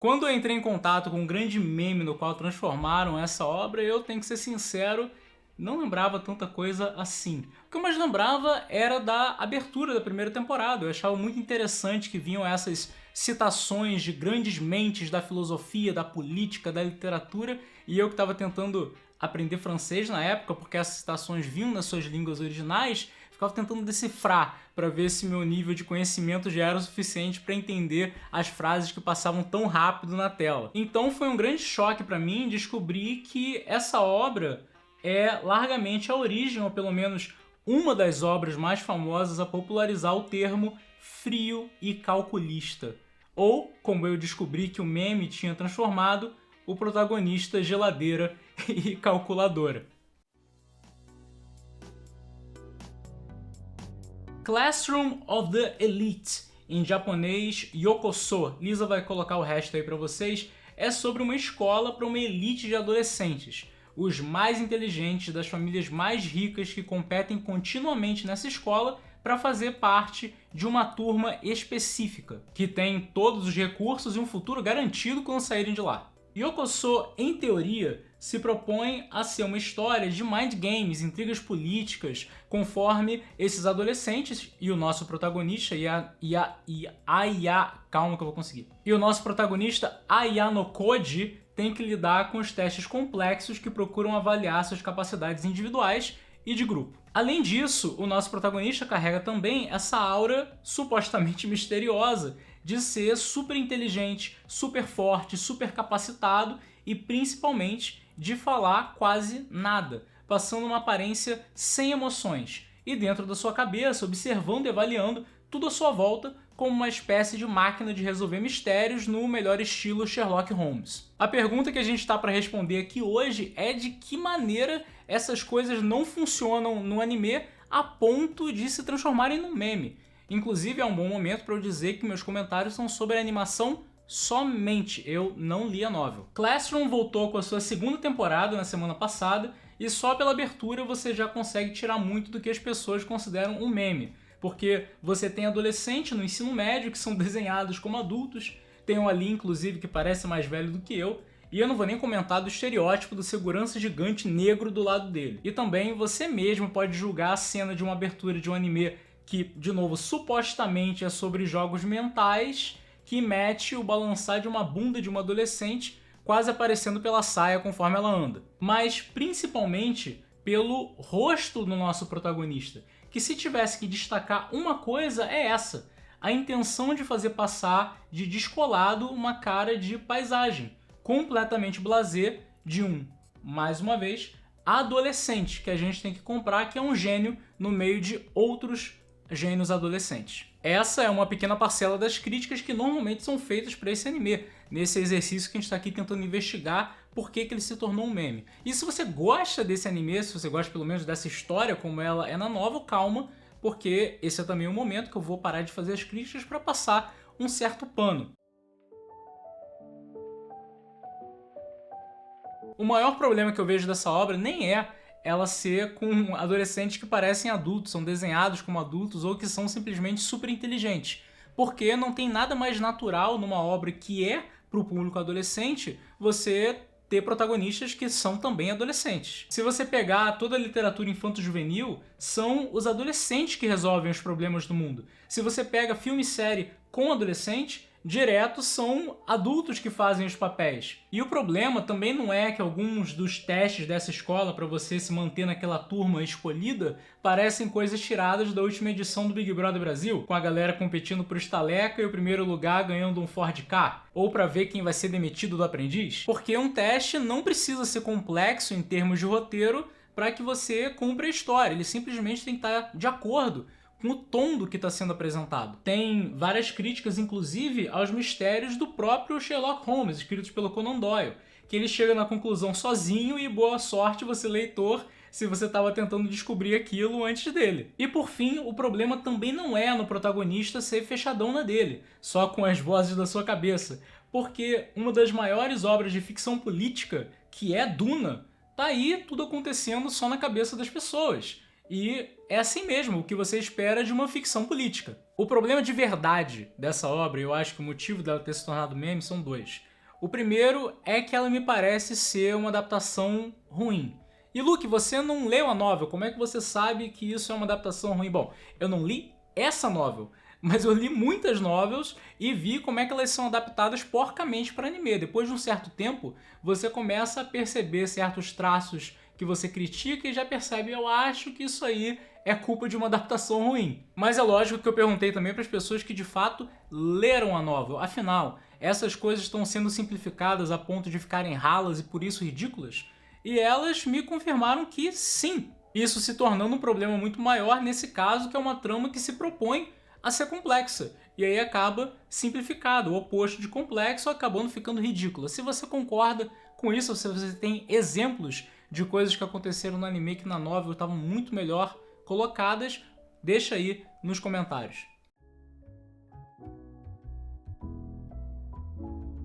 Quando eu entrei em contato com um grande meme no qual transformaram essa obra, eu tenho que ser sincero, não lembrava tanta coisa assim. O que eu mais lembrava era da abertura da primeira temporada. Eu achava muito interessante que vinham essas citações de grandes mentes da filosofia, da política, da literatura, e eu que estava tentando aprender francês na época, porque essas citações vinham nas suas línguas originais, ficava tentando decifrar para ver se meu nível de conhecimento já era o suficiente para entender as frases que passavam tão rápido na tela. Então foi um grande choque para mim descobrir que essa obra é largamente a origem, ou pelo menos uma das obras mais famosas a popularizar o termo frio e calculista. Ou, como eu descobri que o meme tinha transformado, o protagonista geladeira e calculadora. Classroom of the Elite, em japonês Yokoso, Lisa vai colocar o resto aí pra vocês, é sobre uma escola para uma elite de adolescentes, os mais inteligentes das famílias mais ricas que competem continuamente nessa escola para fazer parte de uma turma específica, que tem todos os recursos e um futuro garantido quando saírem de lá. Yokoso, em teoria, se propõe a ser uma história de mind games, intrigas políticas, conforme esses adolescentes e o nosso protagonista, calma que eu vou conseguir. E o nosso protagonista, Aya no Koji, tem que lidar com os testes complexos que procuram avaliar suas capacidades individuais e de grupo. Além disso, o nosso protagonista carrega também essa aura supostamente misteriosa de ser super inteligente, super forte, super capacitado e principalmente de falar quase nada, passando uma aparência sem emoções e dentro da sua cabeça observando e avaliando tudo à sua volta como uma espécie de máquina de resolver mistérios no melhor estilo Sherlock Holmes. A pergunta que a gente está para responder aqui hoje é de que maneira essas coisas não funcionam no anime a ponto de se transformarem num meme. Inclusive é um bom momento para eu dizer que meus comentários são sobre a animação somente, eu não li a novel. Classroom voltou com a sua segunda temporada na semana passada e só pela abertura você já consegue tirar muito do que as pessoas consideram um meme. Porque você tem adolescentes no ensino médio que são desenhados como adultos, tem um ali inclusive que parece mais velho do que eu, e eu não vou nem comentar do estereótipo do segurança gigante negro do lado dele. E também você mesmo pode julgar a cena de uma abertura de um anime que, de novo, supostamente é sobre jogos mentais, que mete o balançar de uma bunda de uma adolescente quase aparecendo pela saia conforme ela anda. Mas principalmente pelo rosto do nosso protagonista, que se tivesse que destacar uma coisa é essa, a intenção de fazer passar de descolado uma cara de paisagem, completamente blasé de mais uma vez, adolescente, que a gente tem que comprar, que é um gênio no meio de outros gênios adolescentes. Essa é uma pequena parcela das críticas que normalmente são feitas para esse anime, nesse exercício que a gente está aqui tentando investigar por que ele se tornou um meme. E se você gosta desse anime, se você gosta pelo menos dessa história como ela é na novel, calma, porque esse é também o momento que eu vou parar de fazer as críticas para passar um certo pano. O maior problema que eu vejo dessa obra nem é ela ser com adolescentes que parecem adultos, são desenhados como adultos ou que são simplesmente super inteligentes. Porque não tem nada mais natural numa obra que é para o público adolescente você ter protagonistas que são também adolescentes. Se você pegar toda a literatura infanto-juvenil, são os adolescentes que resolvem os problemas do mundo. Se você pega filme e série com adolescente, direto são adultos que fazem os papéis. E o problema também não é que alguns dos testes dessa escola para você se manter naquela turma escolhida parecem coisas tiradas da última edição do Big Brother Brasil, com a galera competindo por estaleca e o primeiro lugar ganhando um Ford Ka, ou para ver quem vai ser demitido do aprendiz. Porque um teste não precisa ser complexo em termos de roteiro para que você cumpra a história, ele simplesmente tem que estar de acordo com o tom do que está sendo apresentado. Tem várias críticas, inclusive, aos mistérios do próprio Sherlock Holmes, escritos pelo Conan Doyle, que ele chega na conclusão sozinho e boa sorte você, leitor, se você estava tentando descobrir aquilo antes dele. E por fim, o problema também não é no protagonista ser fechadão na dele, só com as vozes da sua cabeça, porque uma das maiores obras de ficção política, que é Duna, tá aí tudo acontecendo só na cabeça das pessoas. E é assim mesmo o que você espera de uma ficção política. O problema de verdade dessa obra, e eu acho que o motivo dela ter se tornado meme são dois. O primeiro é que ela me parece ser uma adaptação ruim. E Luke, você não leu a novel, como é que você sabe que isso é uma adaptação ruim? Bom, eu não li essa novel, mas eu li muitas novels e vi como é que elas são adaptadas porcamente para anime. Depois de um certo tempo, você começa a perceber certos traços que você critica e já percebe, eu acho que isso aí é culpa de uma adaptação ruim. Mas é lógico que eu perguntei também para as pessoas que de fato leram a novel. Afinal, essas coisas estão sendo simplificadas a ponto de ficarem ralas e por isso ridículas? E elas me confirmaram que sim. Isso se tornando um problema muito maior nesse caso, que é uma trama que se propõe a ser complexa. E aí acaba simplificado, o oposto de complexo, acabando ficando ridícula. Se você concorda com isso, se você tem exemplos de coisas que aconteceram no anime que na novel estavam muito melhor colocadas, deixa aí nos comentários.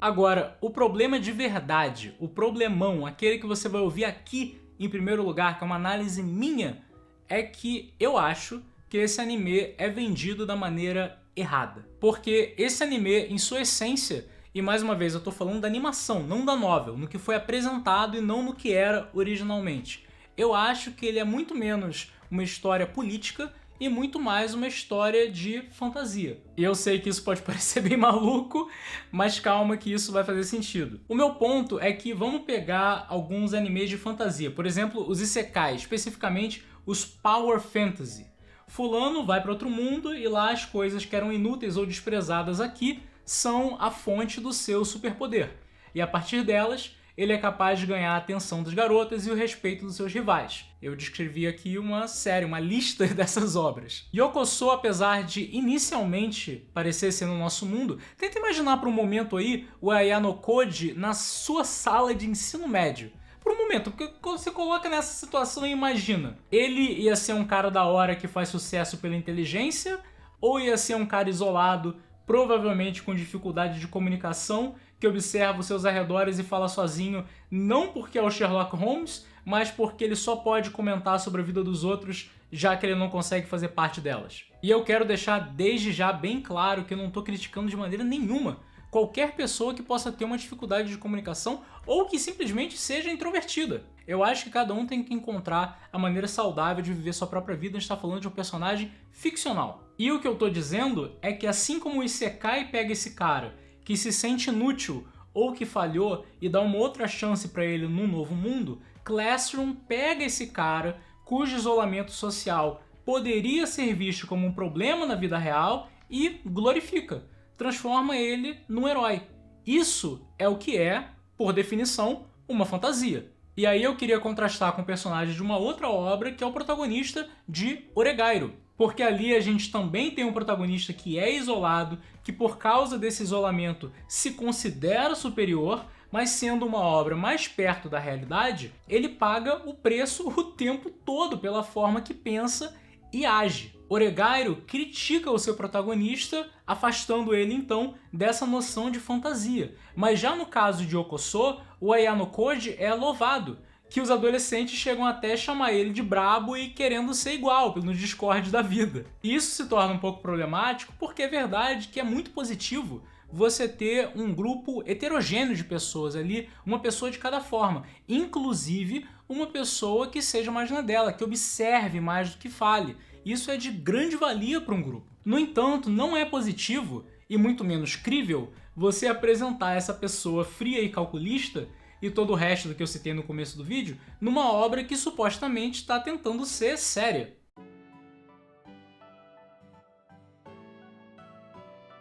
Agora, o problema de verdade, o problemão, aquele que você vai ouvir aqui em primeiro lugar, que é uma análise minha, é que eu acho que esse anime é vendido da maneira errada. Porque esse anime, em sua essência, e mais uma vez eu tô falando da animação, não da novel, no que foi apresentado e não no que era originalmente. Eu acho que ele é muito menos uma história política e muito mais uma história de fantasia. E eu sei que isso pode parecer bem maluco, mas calma que isso vai fazer sentido. O meu ponto é que vamos pegar alguns animes de fantasia, por exemplo, os isekais, especificamente os Power Fantasy. Fulano vai para outro mundo e lá as coisas que eram inúteis ou desprezadas aqui são a fonte do seu superpoder. E a partir delas, ele é capaz de ganhar a atenção das garotas e o respeito dos seus rivais. Eu descrevi aqui uma série, uma lista dessas obras. Yokoso, apesar de inicialmente parecer ser no nosso mundo, tenta imaginar por um momento aí o Ayano Koji na sua sala de ensino médio. Por um momento, porque você coloca nessa situação e imagina. Ele ia ser um cara da hora que faz sucesso pela inteligência, ou ia ser um cara isolado, provavelmente com dificuldade de comunicação, que observa os seus arredores e fala sozinho, não porque é o Sherlock Holmes, mas porque ele só pode comentar sobre a vida dos outros, já que ele não consegue fazer parte delas. E eu quero deixar desde já bem claro que eu não estou criticando de maneira nenhuma qualquer pessoa que possa ter uma dificuldade de comunicação ou que simplesmente seja introvertida. Eu acho que cada um tem que encontrar a maneira saudável de viver sua própria vida. A gente está falando de um personagem ficcional. E o que eu estou dizendo é que assim como o Isekai pega esse cara que se sente inútil ou que falhou e dá uma outra chance para ele num novo mundo, Classroom pega esse cara cujo isolamento social poderia ser visto como um problema na vida real e glorifica, transforma ele num herói. Isso é o que é, por definição, uma fantasia. E aí eu queria contrastar com o personagem de uma outra obra, que é o protagonista de Oregairo. Porque ali a gente também tem um protagonista que é isolado, que por causa desse isolamento se considera superior, mas sendo uma obra mais perto da realidade, ele paga o preço o tempo todo pela forma que pensa e age. Oregairo critica o seu protagonista, afastando ele então dessa noção de fantasia. Mas já no caso de Yokoso, o Ayano Koji é louvado, que os adolescentes chegam até a chamar ele de brabo e querendo ser igual no Discord da vida. Isso se torna um pouco problemático porque é verdade que é muito positivo você ter um grupo heterogêneo de pessoas ali, uma pessoa de cada forma, inclusive uma pessoa que seja mais na dela, que observe mais do que fale. Isso é de grande valia para um grupo. No entanto, não é positivo, e muito menos crível, você apresentar essa pessoa fria e calculista e todo o resto do que eu citei no começo do vídeo, numa obra que supostamente está tentando ser séria.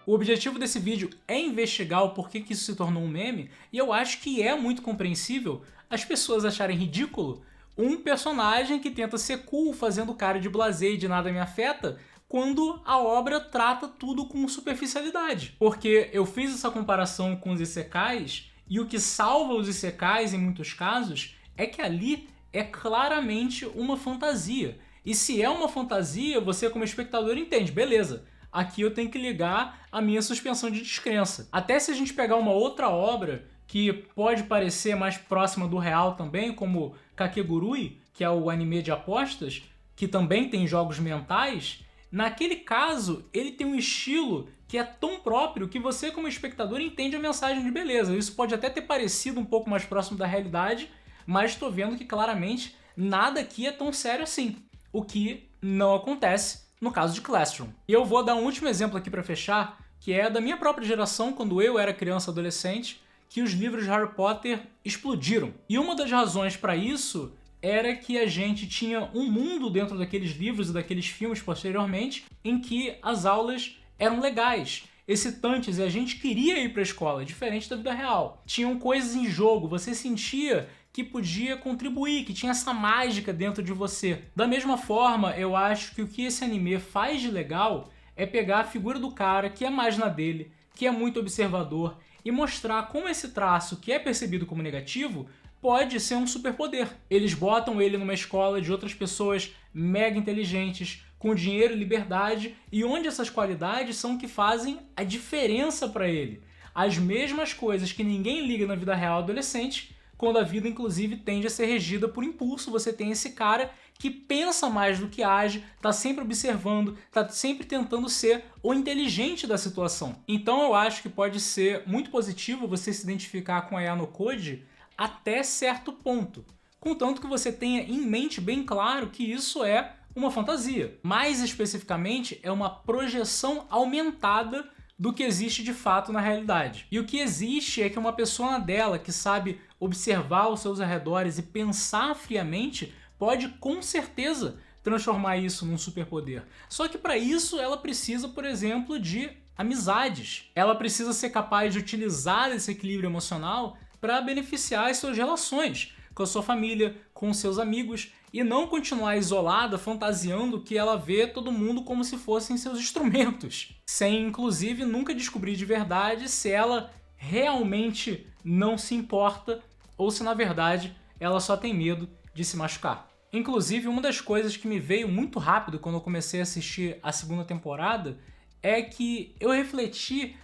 O objetivo desse vídeo é investigar o porquê que isso se tornou um meme, e eu acho que é muito compreensível as pessoas acharem ridículo um personagem que tenta ser cool fazendo cara de blasé e de nada me afeta, quando a obra trata tudo com superficialidade. Porque eu fiz essa comparação com os isekais, e o que salva os isekais em muitos casos é que ali é claramente uma fantasia. E se é uma fantasia, você como espectador entende, beleza, aqui eu tenho que ligar a minha suspensão de descrença. Até se a gente pegar uma outra obra que pode parecer mais próxima do real também, como Kakegurui, que é o anime de apostas, que também tem jogos mentais, Naquele caso, ele tem um estilo que é tão próprio que você, como espectador, entende a mensagem de beleza. Isso pode até ter parecido um pouco mais próximo da realidade, mas estou vendo que claramente nada aqui é tão sério assim, o que não acontece no caso de Classroom. E eu vou dar um último exemplo aqui para fechar, que é da minha própria geração, quando eu era criança e adolescente, que os livros de Harry Potter explodiram. E uma das razões para isso era que a gente tinha um mundo dentro daqueles livros e daqueles filmes posteriormente em que as aulas eram legais, excitantes e a gente queria ir para a escola, diferente da vida real. Tinham coisas em jogo, você sentia que podia contribuir, que tinha essa mágica dentro de você. Da mesma forma, eu acho que o que esse anime faz de legal é pegar a figura do cara que é mais na dele, que é muito observador, e mostrar como esse traço, que é percebido como negativo, pode ser um superpoder. Eles botam ele numa escola de outras pessoas mega inteligentes, com dinheiro e liberdade, e onde essas qualidades são que fazem a diferença para ele. As mesmas coisas que ninguém liga na vida real adolescente, quando a vida inclusive tende a ser regida por impulso, você tem esse cara que pensa mais do que age, tá sempre observando, tá sempre tentando ser o inteligente da situação. Então eu acho que pode ser muito positivo você se identificar com a Ayano Koji até certo ponto, contanto que você tenha em mente bem claro que isso é uma fantasia. Mais especificamente, é uma projeção aumentada do que existe de fato na realidade. E o que existe é que uma pessoa dela que sabe observar os seus arredores e pensar friamente pode com certeza transformar isso num superpoder. Só que para isso ela precisa, por exemplo, de amizades. Ela precisa ser capaz de utilizar esse equilíbrio emocional para beneficiar as suas relações com a sua família, com seus amigos, e não continuar isolada, fantasiando que ela vê todo mundo como se fossem seus instrumentos, sem inclusive nunca descobrir de verdade se ela realmente não se importa ou se na verdade ela só tem medo de se machucar. Inclusive, uma das coisas que me veio muito rápido quando eu comecei a assistir a segunda temporada é que eu refleti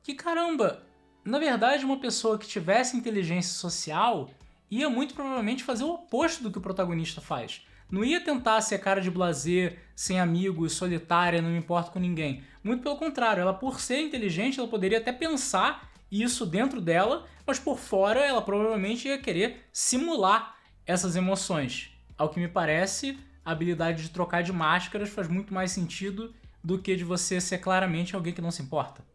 que, caramba, na verdade uma pessoa que tivesse inteligência social ia muito provavelmente fazer o oposto do que o protagonista faz. Não ia tentar ser cara de blasé, sem amigos, solitária, não me importa com ninguém. Muito pelo contrário, ela por ser inteligente, ela poderia até pensar isso dentro dela, mas por fora ela provavelmente ia querer simular essas emoções. Ao que me parece, a habilidade de trocar de máscaras faz muito mais sentido do que de você ser claramente alguém que não se importa.